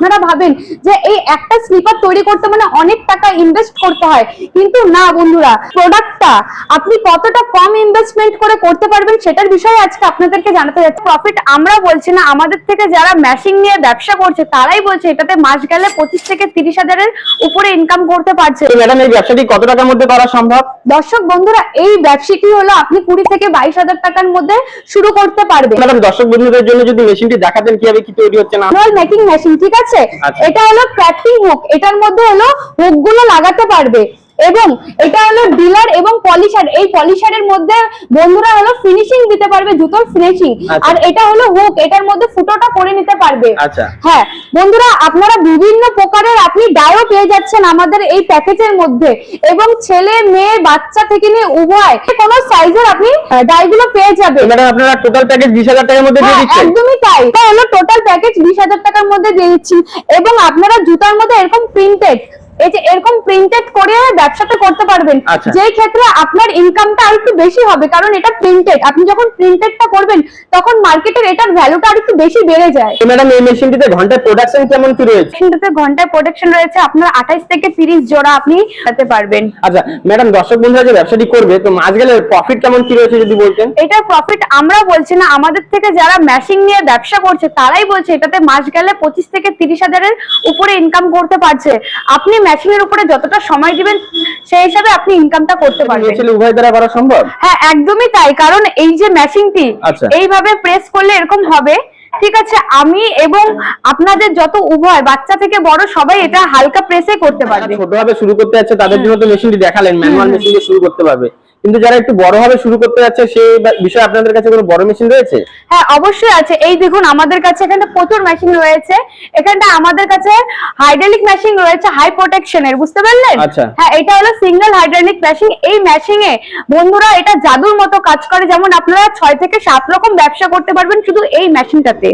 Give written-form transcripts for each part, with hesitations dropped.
আপনারা ভাবেন যে এই একটা স্লিপার তৈরি করতে মানে অনেক টাকা ইনভেস্ট করতে হয়, কিন্তু না বন্ধুরা, প্রোডাক্টটা আপনি কতটা কম ইনভেস্টমেন্ট করে করতে পারবেন সেটার বিষয়ে আজকে আপনাদেরকে জানাতে যাচ্ছি। প্রফিট আমরা বলছি না, আমাদের থেকে যারা ম্যাশিং নিয়ে ব্যবসা করছে তারাই বলছে এটাতে মাস গেলে 25 থেকে 30 হাজারের উপরে ইনকাম করতে পারছে। ম্যাডাম এই ব্যবসাটি কত টাকার মধ্যে করা সম্ভব? দর্শক বন্ধুরা, এই ব্যবসাটি হলো আপনি 20 থেকে 22 হাজার টাকার মধ্যে শুরু করতে পারবেন। ম্যাডাম দর্শক বন্ধুদের জন্য যদি মেশিনটি দেখাতেন কিভাবে কি তৈরি হচ্ছে না। ম্যানুয়াল মেকিং মেশিন, ঠিক আছে? এটা হলো প্যাকিং হুক, এটার মধ্যে হলো হুক গুলো লাগাতে পারবে, এবং এটা হলো ডিলার এবং পলিশার। এই পলিশারের মধ্যে বন্ধুরা হলো ফিনিশিং দিতে পারবে, জুতোর ফিনিশিং। আর এটা হলো হুক, এটার মধ্যে ফুটোটা করে নিতে পারবে। হ্যাঁ বন্ধুরা, আপনারা বিভিন্ন প্রকারের আপনি ডাইও পেয়ে যাচ্ছেন আমাদের এই প্যাকেজের মধ্যে, এবং ছেলে মেয়ে বাচ্চা থেকে নিয়ে উভয় কোনো সাইজের আপনি ডাইগুলো পেয়ে যাবেন। ম্যাডাম আপনারা টোটাল প্যাকেজ 20,000 টাকার মধ্যে দিয়ে দিচ্ছেন? একদমই তাই, এটা হলো টোটাল প্যাকেজ 20,000 টাকার মধ্যে দিয়ে দিচ্ছি। এবং আপনারা জুতার মধ্যে এরকম প্রিন্টেড, এই যে এরকম প্রিন্টেড করে ব্যবসাটা করতে পারবেন, যেই ক্ষেত্রে আপনার ইনকামটা আরেকটু বেশি হবে, কারণ এটা প্রিন্টেড। আপনি যখন প্রিন্টেডটা করবেন তখন মার্কেটের এটার ভ্যালুটা আরেকটু বেশি বেড়ে যায়। ম্যাডাম এই মেশিনটিতে ঘন্টায় প্রোডাকশন কেমন কি রয়েছে? মেশিনটাতে ঘন্টায় প্রোডাকশন রয়েছে আপনার 28 থেকে 30 জোড়া আপনি পেতে পারবেন। আচ্ছা ম্যাডাম, দর্শক বন্ধুরা যে ব্যবসাটি করবে তো মাস গেলে প্রফিট কেমন কি রয়েছে যদি বলতেন? এটা প্রফিট আমরা বলছি না, আমাদের থেকে যারা মেশিন নিয়ে ব্যবসা করছে তারাই বলছে এটাতে মাস গেলে 25 থেকে 30 হাজারের উপরে ইনকাম করতে পারছে। আপনি মেশিনের উপরে যতটা সময় দিবেন সেই হিসাবে আপনি ইনকামটা করতে পারবেন। আসলে উভয় দ্বারা করা সম্ভব? হ্যাঁ একদমই তাই, কারণ এই যে মেশিনটি এইভাবে প্রেস করলে এরকম হবে, ঠিক আছে? আমি এবং আপনাদের যত উভয় বাচ্চা থেকে বড় সবাই এটা হালকা প্রেসে করতে পারবে। ছোটভাবে শুরু করতে যাচ্ছে তাদের জন্য তো মেশিনটি দেখালেন, ম্যানুয়াল মেশিন দিয়ে শুরু করতে পারবে, কিন্তু যারা একটু বড় ভাবে শুরু করতে যাচ্ছে সেই বিষয়ে আপনাদের কাছে কোনো বড় মেশিন রয়েছে? হ্যাঁ অবশ্যই আছে। এই দেখুন আমাদের কাছে এখানে প্রচুর মেশিন রয়েছে। এখানটা আমাদের কাছে হাইড্রোলিক মেশিন রয়েছে হাই প্রোটেকশনের, বুঝতে পারলেন? হ্যাঁ এটা হলো সিঙ্গেল হাইড্রোলিক মেশিন। এই মেশিনে বন্ধুরা এটা জাদুর মতো কাজ করে, যেমন আপনারা 6 থেকে 7 রকম ব্যবসা করতে পারবেন শুধু এই মেশিনটাতে।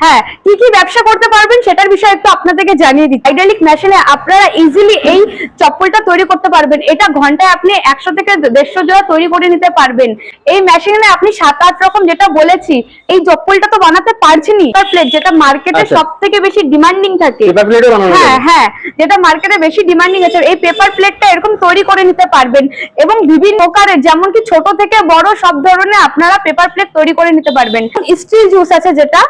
হ্যাঁ কি কি ব্যবসা করতে পারবেন সেটার বিষয়ে একটু আপনাদেরকে জানিয়ে দিই। হাইড্রোলিক মেশিনে আপনারা ইজিলি এই চপ্পলটা তৈরি করতে পারবেন। এটা ঘন্টায় আপনি 100 থেকে 150 জোড়া তৈরি করে নিতে পারবেন। এই মেশিনে আপনি 7-8 রকম, যেটা বলেছি, এই চপ্পলটা তো বানাতে পারছেনই, পেপার প্লেট যেটা মার্কেটে সবথেকে বেশি ডিমান্ডিং থাকে। হ্যাঁ যেটা মার্কেটে বেশি ডিমান্ডিং আছে, এই পেপার প্লেটটা এরকম তৈরি করে নিতে পারবেন। এবং বিভিন্ন প্রকারের, যেমন কি ছোট থেকে বড় সব ধরনের আপনারা পেপার প্লেট তৈরি করে নিতে পারবেন। স্টিল জুস আছে যেটা,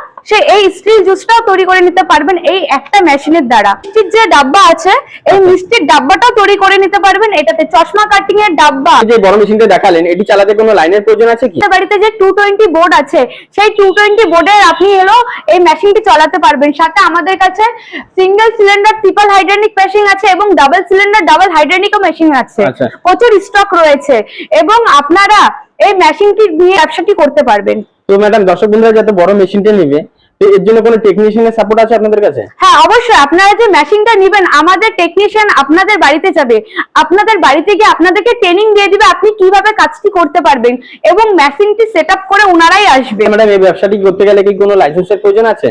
এই স্টিল জুসটাও তৈরি করে নিতে পারবেন এই একটা মেশিনের দ্বারা। মিষ্টির যে ডাব্বা আছে, এই মিষ্টির ডাব্বাটাও তৈরি করে নিতে পারবেন। এটাতে চশমা কাটিং এর ডাব্বা। যে বড় মেশিনটা দেখালেন, এটি চালাতে কোনো লাইনের প্রয়োজন আছে কি? বাড়িতে যে 220 বোর্ড আছে, সেই 220 বোর্ডের আপনি হলো এই মেশিনটি চালাতে পারবেন। সাথে আমাদের কাছে single cylinder triple hydraulic machine আছে এবং ডাবল সিলিন্ডার ডাবল হাইড্রোলিকও মেশিন আছে। প্রচুর স্টক রয়েছে এবং আপনারা এই মেশিনটি নিয়ে ব্যবসাটি করতে পারবেন। তো ম্যাডাম দর্শক বন্ধুরা যত বড় মেশিনটা নেবে এর জন্য কোনো টেকনিশিয়ানের সাপোর্ট আছে আপনাদের কাছে? হ্যাঁ অবশ্যই, আপনারা যে মেশিনটা নেবেন আমাদের টেকনিশিয়ান আপনাদের বাড়িতে যাবে, আপনাদের বাড়িতে গিয়ে আপনাদেরকে ট্রেনিং দিয়ে দিবে আপনি কিভাবে কাজটি করতে পারবেন, এবং মেশিনটি সেটআপ করে ওনারাই আসবে। ম্যাডাম এই ব্যবসাটি করতে গেলে কি কোনো লাইসেন্সের প্রয়োজন আছে?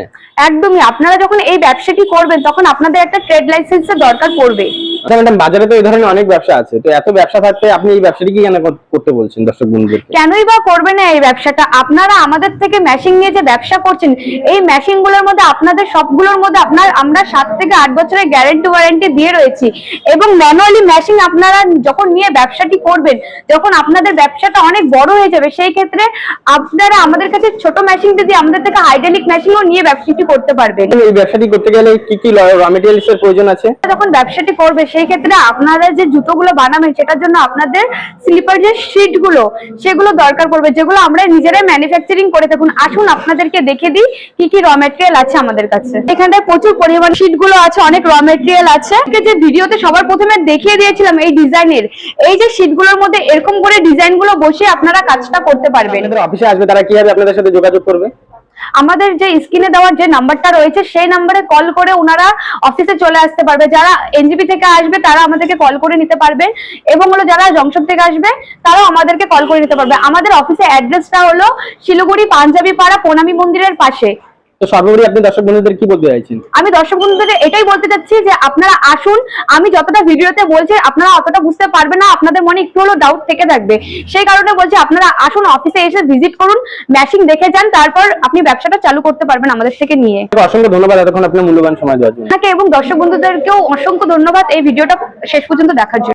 একদমই, আপনারা যখন এই ব্যবসাটি করবেন তখন আপনাদের একটা ট্রেড লাইসেন্সের দরকার পড়বে। আচ্ছা ম্যাডাম, বাজারে তো এই ধরনের অনেক ব্যবসা আছে, তো এত ব্যবসা থাকতে আপনি এই ব্যবসাটি কি কেন করতে বলছেন দর্শক বন্ধুদেরকে? কেনই বা করবেন না এই ব্যবসাটা? আপনারা আমাদের থেকে মেশিন নিয়ে যে ব্যবসা করছেন, এই মেশিন গুলোর মধ্যে আপনাদের সবগুলোর মধ্যে আমরা 7 থেকে 8 বছরের ওয়ারেন্টি দিয়ে রয়েছি। এবং ম্যানুয়ালি মেশিন আপনারা যখন নিয়ে ব্যবসাটি করবেন, যখন আপনাদের ব্যবসাটা অনেক বড় হয়ে যাবে, সেই ক্ষেত্রে আপনারা আমাদের কাছে ছোট মেশিন দিয়ে আমাদের থেকে হাইড্রোলিক মেশিনও নিয়ে ব্যবসাটি করতে পারবেন। এই ব্যবসাটি করতে গেলে কি কি র মেটেরিয়ালস এর প্রয়োজন আছে? যখন ব্যবসাটি করবে সেই ক্ষেত্রে আপনারা যে জুতোগুলো বানাবেন সেটার জন্য আপনাদের স্লিপার যে শীট গুলো সেগুলো দরকার পড়বে, যেগুলো আমরা নিজেরাই ম্যানুফ্যাকচারিং করে থাকুন। আসুন আপনাদেরকে দেখে দিই কি কি র মেটেরিয়াল আছে আমাদের কাছে। এখানটায় প্রচুর পরিমাণ শীট গুলো আছে, অনেক র মেটেরিয়াল আছে। যে ভিডিওতে সবার প্রথমে দেখিয়ে দিয়েছিলাম এই ডিজাইনের, এই যে শীট গুলোর মধ্যে এরকম করে ডিজাইন গুলো বসে আপনারা কাজটা করতে পারবেন। আপনাদের অফিসে আসবে তারা কিভাবে আপনাদের সাথে যোগাযোগ করবে? আমাদের যে স্ক্রিনে দেওয়ার যে নাম্বারটা রয়েছে সেই নাম্বারে কল করে ওনারা অফিসে চলে আসতে পারবে। যারা এনজিপি থেকে আসবে তারা আমাদেরকে কল করে নিতে পারবে, এবং হলো যারা জংশন থেকে আসবে তারাও আমাদেরকে কল করে নিতে পারবে। আমাদের অফিসের অ্যাড্রেসটা হলো শিলিগুড়ি পাঞ্জাবি পাড়া প্রণামী মন্দিরের পাশে। তো সর্বোপরি আপনি দর্শক বন্ধুদের কি বলতে চাইছেন? আমি দর্শক বন্ধুদের এটাই বলতে চাচ্ছি যে আপনারা আসুন, আমি যতটা ভিডিওতে বলছি আপনারা অতটা বুঝতে পারবেন না, আপনাদের মনে একটু হলেও ডাউট থেকে থাকবে, সেই কারণে বলছি আপনারা আসুন, অফিসে এসে ভিজিট করুন, মেশিন দেখে যান, তারপর আপনি ব্যবসাটা চালু করতে পারবেন আমাদের থেকে নিয়ে। অসংখ্য ধন্যবাদ এতক্ষণ আপনার মূল্যবান সময় দেওয়ার জন্য। আপনাকে এবং দর্শক বন্ধুদেরকেও অসংখ্য ধন্যবাদ এই ভিডিওটা শেষ পর্যন্ত দেখার জন্য।